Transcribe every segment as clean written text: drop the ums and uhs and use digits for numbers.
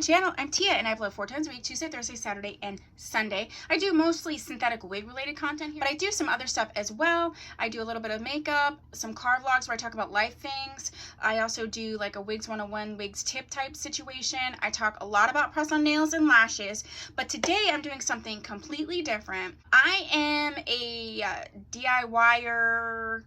channel. I'm Tia and I upload 4 times a week, Tuesday, Thursday, Saturday, and Sunday. I do mostly synthetic wig related content here, but I do some other stuff as well. I do a little bit of makeup, some car vlogs where I talk about life things. I also do like a Wigs 101 wigs tip type situation. I talk a lot about press on nails and lashes, but today I'm doing something completely different. I am a DIYer,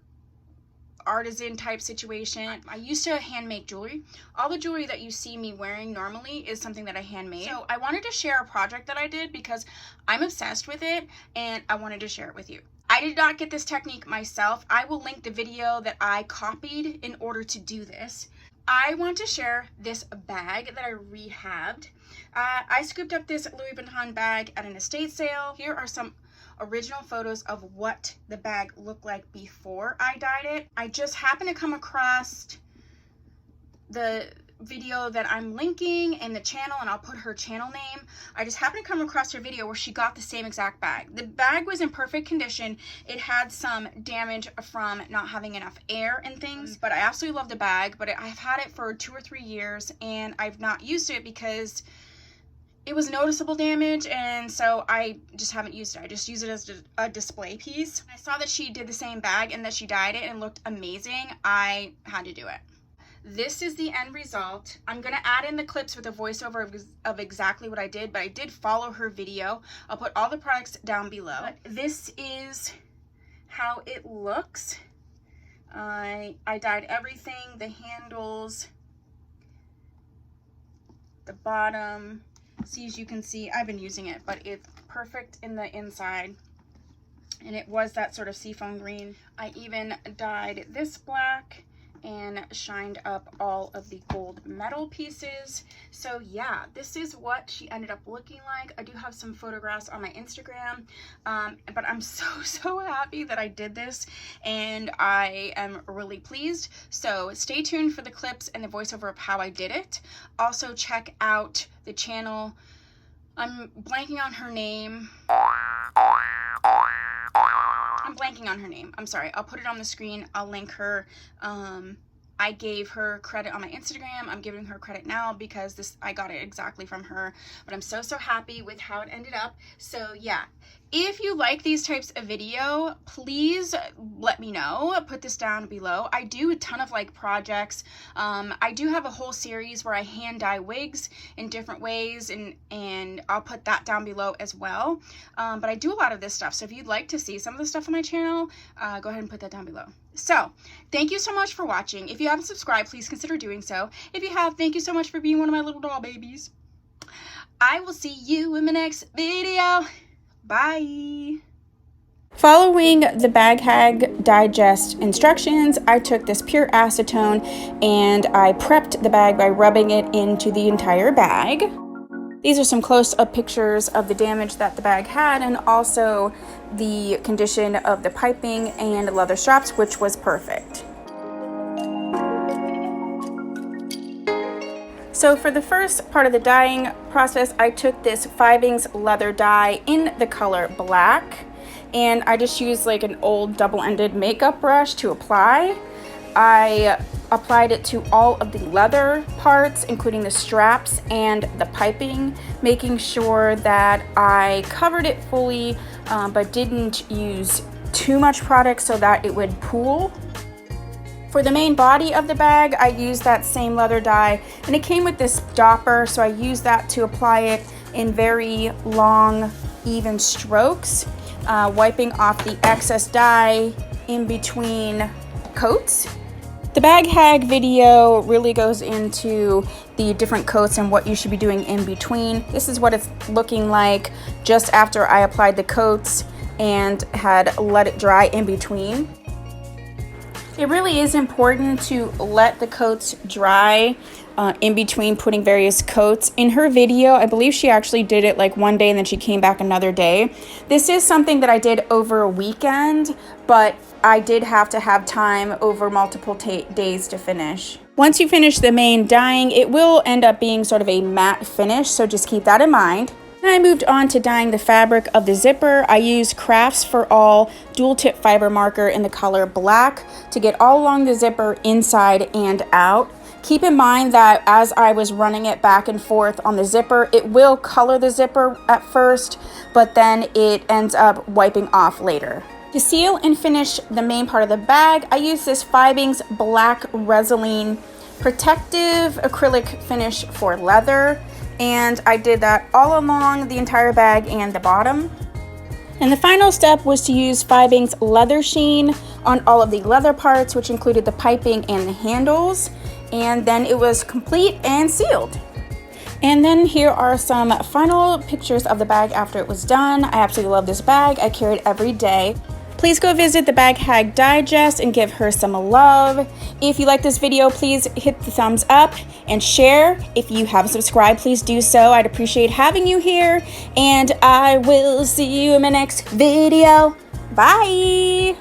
artisan type situation. I used to hand make jewelry. All the jewelry that you see me wearing normally is something that I handmade. So I wanted to share a project that I did because I'm obsessed with it and I wanted to share it with you. I did not get this technique myself. I will link the video that I copied in order to do this. I want to share this bag that I rehabbed. I scooped up this Louis Vuitton bag at an estate sale. Here are some original photos of what the bag looked like before I dyed it. I just happened to come across the video that I'm linking in the channel, and I'll put her channel name. I just happened to come across her video where she got the same exact bag. The bag was in perfect condition. It had some damage from not having enough air and things, but I absolutely love the bag. But I've had it for 2 or 3 years and I've not used it because it was noticeable damage, and so I just haven't used it. I just use it as a display piece. I saw that she did the same bag and that she dyed it and it looked amazing. I had to do it. This is the end result. I'm gonna add in the clips with a voiceover of exactly what I did, but I did follow her video. I'll put all the products down below. But this is how it looks. I dyed everything, the handles, the bottom. See, as you can see, I've been using it, but it's perfect in the inside, and it was that sort of seafoam green. I even dyed this black and shined up all of the gold metal pieces. So yeah, this is what she ended up looking like. I do have some photographs on my Instagram, but I'm so happy that I did this, and I am really pleased. So stay tuned for the clips and the voiceover of how I did it. Also check out the channel. I'm blanking on her name. I'm sorry. I'll put it on the screen. I'll link her. I gave her credit on my Instagram. I'm giving her credit now because I got it exactly from her. But I'm so happy with how it ended up. So yeah, if you like these types of video, please let me know. Put this down below. I do a ton of like projects. I do have a whole series where I hand dye wigs in different ways, and I'll put that down below as well. But I do a lot of this stuff. So if you'd like to see some of the stuff on my channel, go ahead and put that down below. So thank you so much for watching. If you haven't subscribed, please consider doing so. If you have, thank you so much for being one of my little doll babies. I will see you in my next video. Bye. Following the Bag Hag Digest instructions, I took this pure acetone and I prepped the bag by rubbing it into the entire bag. These are some close-up pictures of the damage that the bag had, and also the condition of the piping and leather straps, which was perfect. So for the first part of the dyeing process, I took this 5-inch leather dye in the color black, and I just used like an old double-ended makeup brush to apply. I applied it to all of the leather parts, including the straps and the piping, making sure that I covered it fully, but didn't use too much product so that it would pool. For the main body of the bag, I used that same leather dye, and it came with this dopper, so I used that to apply it in very long, even strokes, wiping off the excess dye in between coats. The Bag Hag video really goes into the different coats and what you should be doing in between. This is what it's looking like just after I applied the coats and had let it dry in between. It really is important to let the coats dry in between putting various coats. In her video, I believe she actually did it like one day and then she came back another day. This is something that I did over a weekend, but I did have to have time over multiple days to finish. Once you finish the main dyeing, it will end up being sort of a matte finish, so just keep that in mind. Then I moved on to dyeing the fabric of the zipper. I used Crafts for All dual tip fiber marker in the color black to get all along the zipper inside and out. Keep in mind that as I was running it back and forth on the zipper, it will color the zipper at first, but then it ends up wiping off later. To seal and finish the main part of the bag, I use this Fibings Black Resin protective acrylic finish for leather, and I did that all along the entire bag and the bottom. And the final step was to use Fibings Leather Sheen on all of the leather parts, which included the piping and the handles, and then it was complete and sealed. And then here are some final pictures of the bag after it was done. I absolutely love this bag. I carry it every day. Please go visit the Bag Hag Digest and give her some love. If you like this video, please hit the thumbs up and share. If you haven't subscribed, please do so. I'd appreciate having you here. And I will see you in my next video. Bye!